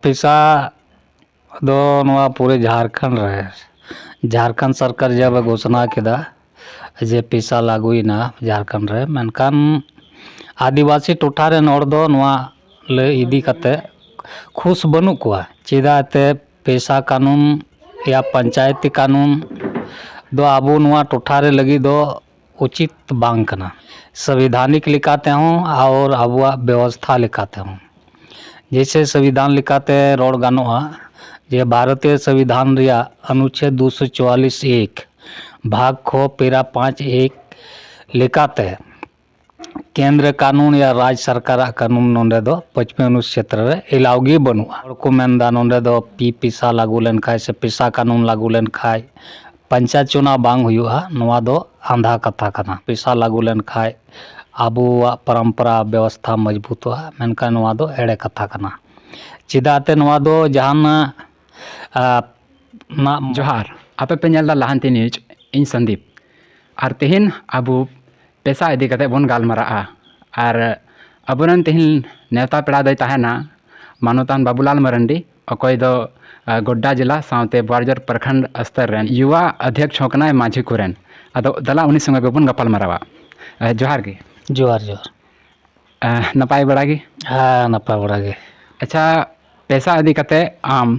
पैसा दो नवा पूरे झारखंड रहे झारखंड सरकार जब घोषणा किया जे पैसा लागुना झारखंड रे मेनकान आदिवासी टोठा रे नोर दो नवा ले इदी कते खुश बनू को चेदाते पैसा कानून या पंचायती कानून दो आबू नवा टोठा रे लगी दो उचित बांग कना संवैधानिक लिखाते हों और आबुआ व्यवस्था लिखाते हों जैसे संविधान लिखाते रोड गानोआ जे भारतीय संविधान रिया अनुच्छेद 244(1) भाग खो पेरा 5(1) लिखाते केंद्र कानून या राज्य सरकार कानून नोंडे दो पश्चिमी अनुच्छेद रे इलावगी बनुआ को मेनदा नोंडे दो पैसा लागू लेन खाय से पैसा कानून लागू लेन खाय पंचायत चुनाव बांग हुआ नवा दो आंधा कथा कना पैसा लागू लेन खाय आबुआ परंपरा व्यवस्था मजबूत हुआ मेनका नवा दो एड़े कथा कना चिदाते नवा दो जहान ना जोहार आपे पे नेल दा लहांती न्यूज इन संदीप और तेहन आबू पैसा इदी कते बन गालमारा और अबुरन तेहन नेता पेड़ा दई ताहेना मानवतान बाबूलाल मरंडी अकोय दो गोड्डा जिला सावते बारजर प्रखंड स्तर रेन युवा अध्यक्ष होकना माझी कुरेन अदो दला उनी संगे बेबुन गपाल मारावा जोहार गे जोहार जोहार नपाय बड़ा गे हाँ नपाय बड़ा गे अच्छा पैसा इदी कते आम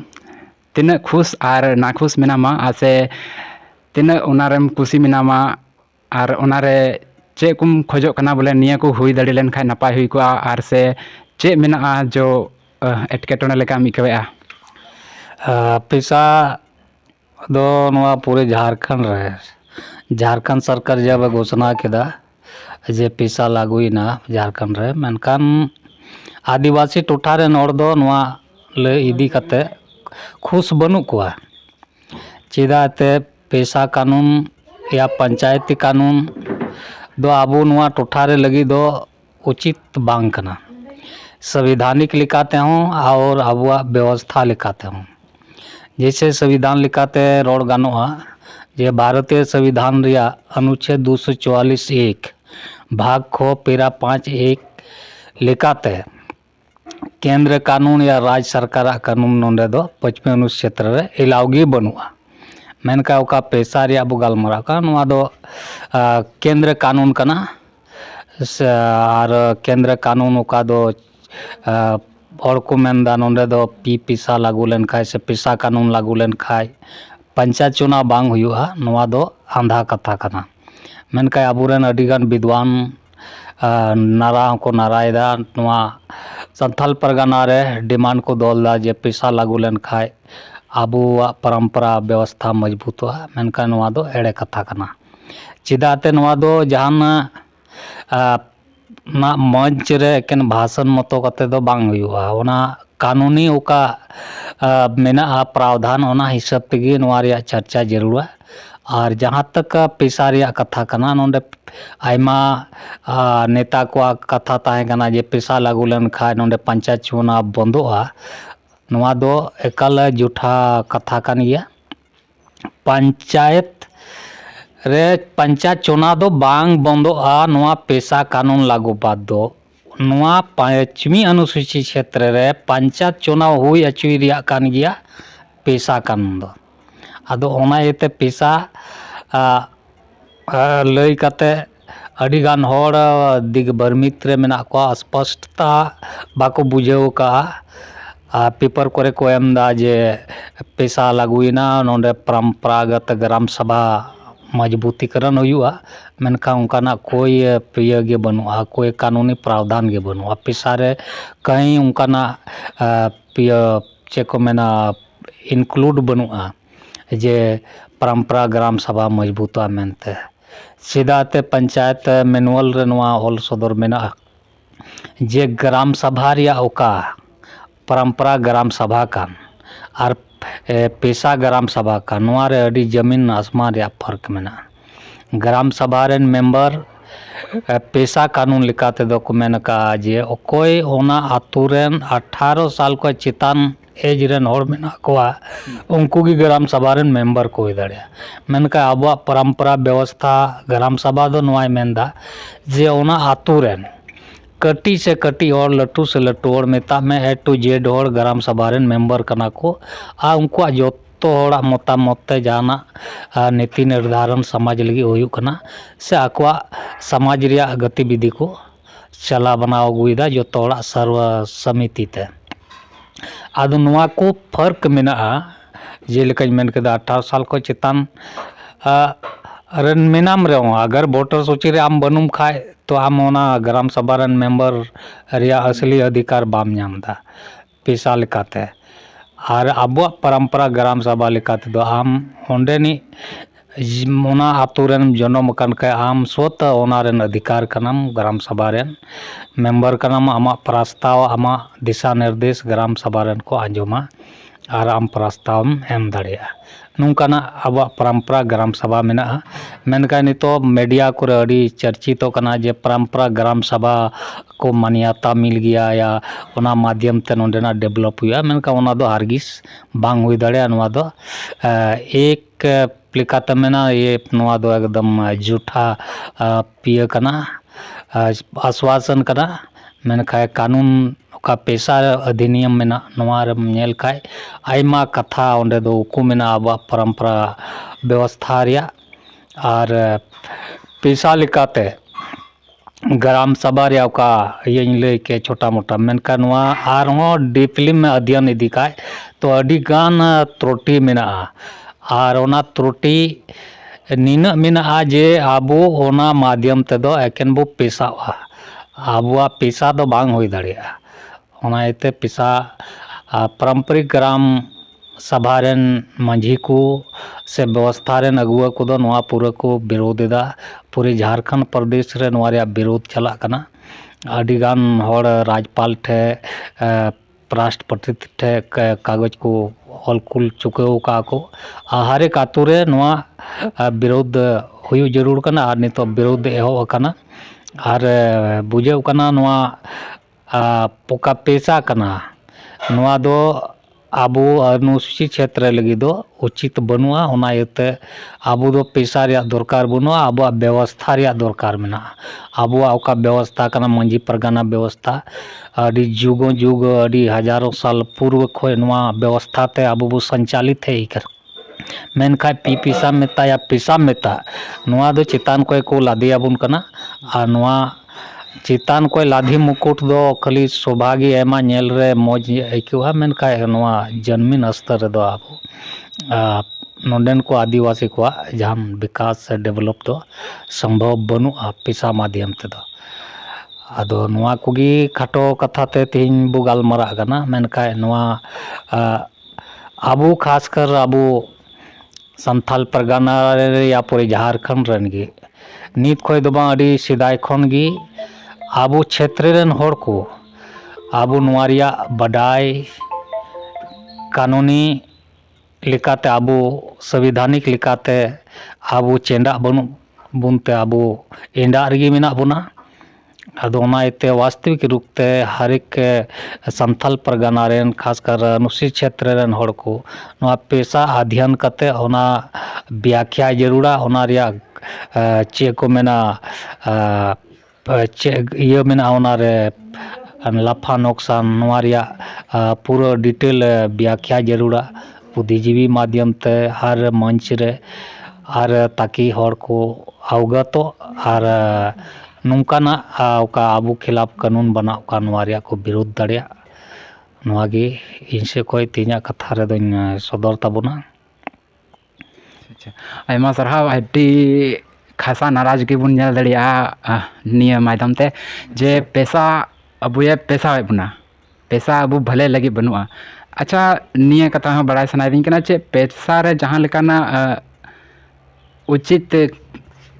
तीन खुश और नाखुश मेनामा आसे तीन उनारेम कुसी मेनामा और उनारे चे कुम खोजो कना बोले निया को हुई दड़ी लेन खाय नपाय हुई को और से चे मेना जो एटकेटोने लेका मिकवेआ पैसा दो नवा पूरे झारखंड रहे झारखंड सरकार जब घोषणा किया जे पैसा लागुना झारखंड रे मेनकान आदिवासी टोठा रे नोर दो नवा ले इदी कते खुश बनू को चेदाते पैसा कानून या पंचायती कानून दो आबू नवा टोठा रे लगी दो उचित बांग कना संवैधानिक लिखाते हों और आबुआ व्यवस्था लिखाते हों जैसे संविधान लिखाते रोड गानोआ जे भारतीय संविधान रिया अनुच्छेद 244(1) भाग खो पेरा 5(1) लिखाते केंद्र कानून या राज्य सरकार कानून नोंडे दो पश्चिमी अनुच्छेद रे इलावगी बनुआ मेनका ओका पैसा रिया बु गालमारा का नवा दो केंद्र कानून कना और केंद्र कानून ओका दो और को मेनदा नोंडे दो पैसा लागू लेन खाय से पैसा कानून लागू लेन खाय पंचायत चुनाव बांग हुआ नवा दो आंधा कथा कना मेनका आबुरेन अडिगान विद्वान नारा को नारायदा नवा संथाल परगना रे डिमांड को दोलदा जे पैसा लागू लेन खाय आबुआ परंपरा व्यवस्था मजबूत हुआ मेनका नवा दो एड़े कथा कना चिदाते नवा दो जहान ना मंच रे एकेन भाषण मतो कते दो बांग हुआ ओना कानूनी ओका मेना प्रावधान ओना हिसाब तेगे नवा रिया चर्चा जरूर और जहाँ तक पैसा रिया कथा कना नोंडे आयमा नेता को कथा ताहे कना जे पैसा लागू लेन खाय नोंडे पंचायत चुनाव बंदोआ नवा दो एकल जुठा कथा कान गया पंचायत चुनाव दो बांग बंदोआ नवा पैसा कानून लागू बाद दो नवा पश्चिमी अनुसूची क्षेत्र रे पंचायत चुनाव हुई अचुई रिया कान गया पैसा कानून दो आदो ओना एते पैसा लई कते अडिगान होड़ दिग बर्मित रे मेना को स्पष्टता बाको बुझेव का पेपर करे को एमदा जे पैसा लागुना नोंडे परंपरागत ग्राम सभा मजबूतीकरण हुआ मेनका उनका कोई प्रिय गे बनुआ कोई कानूनी प्रावधान गे बनुआ पैसा रे कहीं उनका प्रिय चेको मेना इंक्लूड बनुआ जे परंपरा ग्राम सभा मजबूता मेनते सीधाते पंचायत मैनुअल रे नवा ऑल सदर मेना जे ग्राम सभा रिया ओका परंपरा ग्राम सभा कान और पैसा ग्राम सभा का नवा रे अडी जमीन आसमान रिया फर्क मेना ग्राम सभा रे मेंबर पैसा कानून लिखाते दो को मेन का जे ओकोय ओना आतु रेन 18 साल को चितान एज रेन होड़ मेना कोआ उनको की ग्राम सभा रेन मेंबर को दड़े मेनका अब परंपरा व्यवस्था ग्राम सभा दो नवाय मेनदा जे ओना आतु रेन कटी से कटी और लटू से लटू और मेता में ए टू जेड और ग्राम सभा रेन मेंबर कना को आ उनको जो तो होड़ा मतामत ते जाना नीति निर्धारण समाज लगी हुई कना से आकवा समाज रिया गतिविधि को चला बनाव अगुईदा जो तोड़ा सर्व समिति ते आदो नुआ को फर्क मेना जेलेकाñ मेन केदा 18 साल को चितान रन मेनाम रे अगर वोटर सूची रे आम बनूम खाए तो आम होना ग्राम सभा रन मेंबर रिया असली अधिकार बाम नामदा पैसा लेकाते और अब परंपरा ग्राम सभा लेकाते दो आम ओंडेनी ओना आतु रेन जन्म कन के आम स्वत ओना रेन अधिकार कनम ग्राम सभा रेन मेंबर कनम आमा प्रस्ताव आमा दिशा निर्देश ग्राम सभा रेन को आंजोमा और आम प्रस्ताव एम दाड़िया नौकाना अब परंपरा ग्राम सभा मेना मेनका नितो मीडिया को अड़ी चर्चित कना जे परंपरा ग्राम सभा को मान्यता मिल गया या ओना माध्यम ते नोंडेना डेवलप हुआ मेनका ओना दो हारगिस बांग हुई दाड़िया नोआ दो एक लेकाते मेना ये नोआ दो एकदम झूठा पिय कना आश्वासन कना मेनका कानून का पैसा अधिनियम मेना नोआर नेल खाय आयमा कथा ओंडे दो उकु मेना अब परंपरा व्यवस्था रिया और पैसा लेकाते ग्राम सभा रिया का ये लय के छोटा मोटा मेनका नोआ आर हो डीपली में अध्ययन इदी खाय तो अडी गान त्रुटि मेना और ओना त्रुटि नीना मेना जे आबो ओना माध्यम ते दो एकेन बो पैसा आबुआ पैसा दो बांग होई दाड़िया ओनाते पैसा पारंपरिक ग्राम सभा रेन मांझी को से व्यवस्था रेन अगुआ को दो नोआ पूरा को विरोधदा पूरे झारखंड प्रदेश रे नोआ रिया विरोध चला कना अडी गान होड़ राज्यपाल ठे राष्ट्रपति ठे कागज को ऑल कुल चुके का को हर एक आतु रे नोआ विरोध हुई जरूर कना और नितो विरोध एहो कना और बुझे कना नोआ पोका पैसा कना नोआ दो आबो अनुसूचित क्षेत्र लगी दो उचित बनुआ होना येते आबो दो पैसा रिया दरकार बनुआ आबो व्यवस्था रिया दरकार मेना आबो ओका व्यवस्था कना मंझी परगना व्यवस्था अडी जुगो जुग अडी हजारों साल पूर्व खोय नोआ व्यवस्था ते आबो बो संचालित है इकर मेनखा पी पैसा मेता या पैसा मेता नोआ दो चितान को लादियाबुन कना आ नोआ चितान को लाधी मुकुट दो खाली सौभाग्य एमा नेल रे मौज आइकुआ मेनका नोआ जन्मीन स्तर दो आबो नोंडेन को आदिवासी को जहां विकास से डेवलप दो संभव बनु पैसा माध्यम ते दो आदो नोआ कुगी खाटो कथा ते तीन बु गालमारा गना मेनका नोआ आबो खासकर आबो संथाल परगना रे या पूरे झारखंड रन गे नीत खोय दो बा अडी सिदाय खन गी आबो क्षेत्र रेन होड़ को आबो नोआरिया बडाई कानूनी लेकाते आबो संविधानिक लेकाते आबो चेंडा बनु बुनते आबो एंडा रगी मेना बुना आदो ओना इते वास्तविक रूप ते हर एक संथाल परगना रेन खासकर अनुसूचित क्षेत्र रेन होड़ को नोआ पैसा अध्ययन कते ओना व्याख्या जरूरा ओना रिया चे को मेना ये मेना ओना रे लाफा नुकसान नोआ रिया पूरा डिटेल व्याख्या जरूरा बुद्धिजीवी माध्यम ते हर मंच रे हर ताकि होड़ को अवगत और नौकाना ओका आबो खिलाफ कानून बनाव का नोआ रिया को विरोध दाड़िया नोआ गे इनसे कोई तीना कथा रे दोन सदर ताबुना आयमा सरहाव अड्डी खासा नाराजगी बुन नेल दाड़िया निया माध्यम ते जे पैसा अबु ये पैसा बुना पैसा अबु भले लगी बनुआ अच्छा निया कथा हम बड़ा सनाई कना चे पैसा रे जहां लेकाना उचित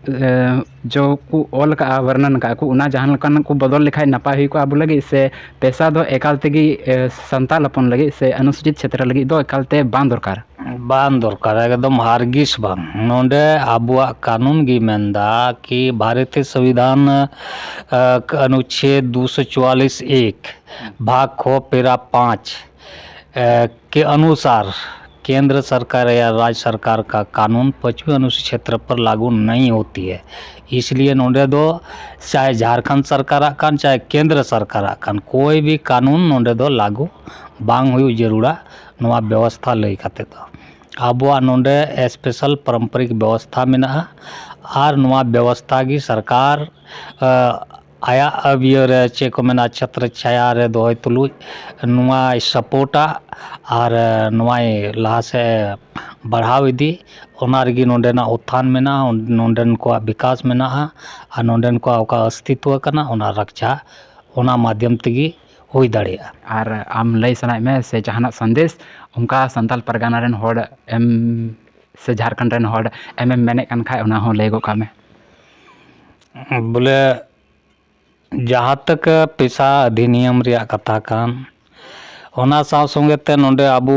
जो को ऑल का वर्णन का को उना जहां लेकाना को बदल लिखाई नपाय हुई को अबु लगी से पैसा दो एकाल तेगी संताल अपन लगी से अनुसूचित क्षेत्र लगी दो एकाल ते बान दरकार एकदम हारगिस बांग नोंडे आबुआ कानून गी मेंदा कि भारतीय संविधान अनुच्छेद 244(1) भाग ख पेरा 5 के अनुसार केंद्र सरकार या राज्य सरकार का कानून 25वें अनुसूचित क्षेत्र पर लागू नहीं होती है। इसलिए नोंडे दो चाहे झारखंड सरकार कान चाहे केंद्र सरकार कान कोई भी कानून नोंडे दो लागू बांग हुई जरूरा नवा व्यवस्था लई खाते दो आबुआ नोंडे स्पेशल पारंपरिक व्यवस्था मेना और नवा व्यवस्था की सरकार आया अब ये चे को मेना छत्र छाया रे दोय तुलुज नवा सपोर्टा और नवा लहा से बढ़ाव इदी ओना रगी नोंडेना उत्थान मेना नोंडेन को विकास मेना और नोंडेन को का अस्तित्व कना ओना रक्षा ओना माध्यम तगी हुई दाड़ेया। और आम लई सनाय में से जहाना संदेश उनका संताल परगना रेन होड़ एम से झारखंड रेन होड़ एम मेने कन खाय ओना हो लई गो का में बोले जहाँ तक पेशा अधिनियम रिया कथा कान ओना साव संगे ते नोंडे आबू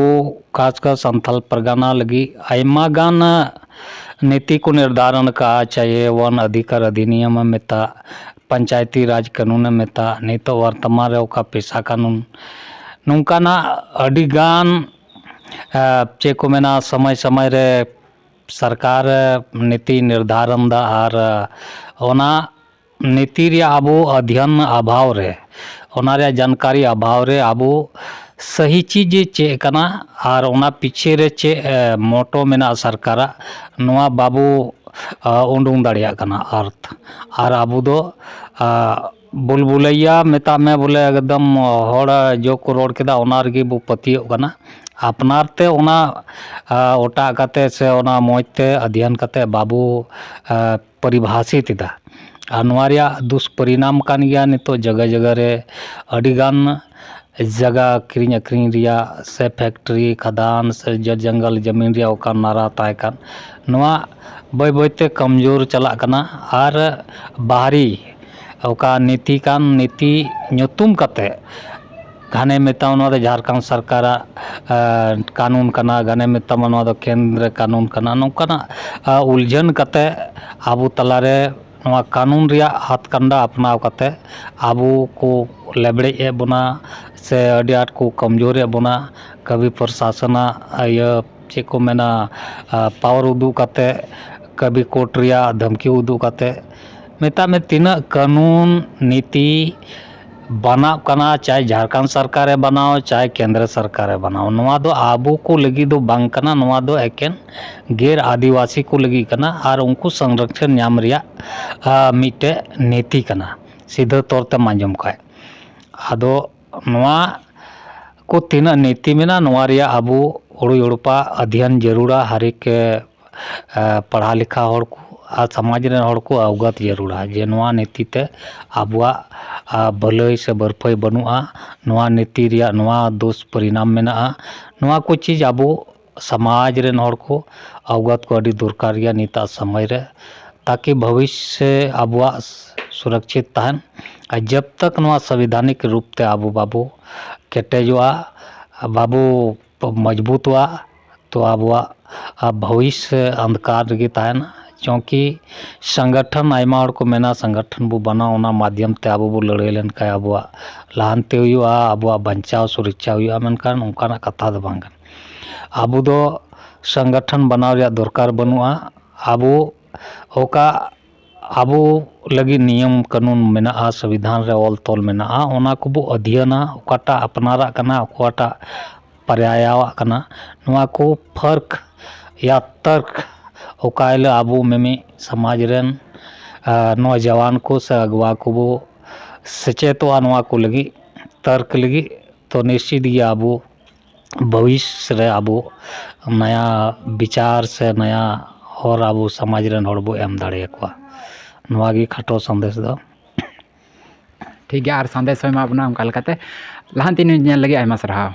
खासकर संथाल परगना लगी आयमा गान नीति को निर्धारण का चाहिए वन अधिकार अधिनियम मेता पंचायती राज कानून मेता नीतो वर्तमान रे का पेशा कानून नौकाना अडिगान चे को मेना समय समय रे सरकार नीति निर्धारण दा और ओना नीति रे आबो अध्ययन अभाव रे ओना रे जानकारी अभाव रे आबो सही चीज चे कना और ओना पीछे रे चे मोटो मेना सरकार नवा बाबू उंडुंग दाड़िया कना अर्थ और आबो दो बुलबुलैया मेता में बोले एकदम होड़ जो को रोड केदा ओना रगी बो पतियो कना अपनार ते ओना ओटा कते से ओना मोजते अध्ययन कते बाबू परिभाषित दा अनवार्या दुष्परिणाम कान गया नितो जगह जगह रे अडिगान जगह किरिंग अक्रिंग रिया से फैक्ट्री खदान से जंगल जमीन रिया ओका नारा ताय कान नवा बय बयते कमजोर चला कना और बाहरी ओका नीति कान नीति nyutum कते घाने मेता नवा दो झारखंड सरकार कानून कना घाने मेता नवा दो केंद्र कानून कना नौकाना उलझन कते आबू तलारे नवा कानून रिया हाथकंडा अपनाव कते आबू को लेबड़े ए बना से अड़ी आट को कमजोर ए बना कभी प्रशासन ये चे को मेना पावर उदू कते कभी कोर्ट रिया धमकी उदू कते मेता में तीना कानून नीति बनाव कना चाहे झारखंड सरकार बनाओ चाहे केंद्र सरकार बनाओ नवा दो आबू को लगी दो बांग कना नवा दो एकेन गैर आदिवासी को लगी कना और उनको संरक्षण नाम रिया मिटे नीति कना सीधा तौर ते मांजम का आदो नवा को तीना नीति में ना नवा रिया आबू उड़ी उड़पा अध्ययन जरूरा हरेक पढ़ा लिखा होड़ को समाज रे होड़ को अवगत जरूरा जे नवा नीति ते आबुआ भलई से बरफई बनुआ नवा नीति रिया नवा दोष परिणाम मेना नवा को चीज आबू समाज रे होड़ को अवगत को अड़ी दरकार रिया नीता समय रे ताकि भविष्य आबुआ सुरक्षित तहन जब तक नवा संवैधानिक रूप ते आबू बाबू केटेजुआ बाबू मजबूत हुआ तो आबुआ भविष्य अंधकार गे तहन क्योंकि संगठन आयमा हड़ को मेना संगठन बो बना ओना माध्यम ते आबो बो लड़ाई लेन का आबुआ लानते हुआ आबुआ बंचाव सुरक्षा हुआ मेनकान उनका कथा दो बांगन आबू दो संगठन बनाव रिया दरकार बनुआ आबू ओका आबू लगी नियम कानून मेना संविधान रे ऑल तोल मेना ओना को बो अध्ययना ओकाटा अपनारा कना ओकाटा पर्यायवा कना नवा को फर्क या तर्क ओकाइल आबू में समाज रेन नौजवान को से अगवा को वो सचेतवा नवा को लगी तर्क लगी तो निश्चित ही आबू भविष्य रे आबू नया विचार से नया और आबू समाज रेन होड़बो एम दाड़े को नवा गी खाटो संदेश दो ठीक है और संदेश में अपना उनका लगे लहांती न्यूज़ लगे आयमा सरहाव।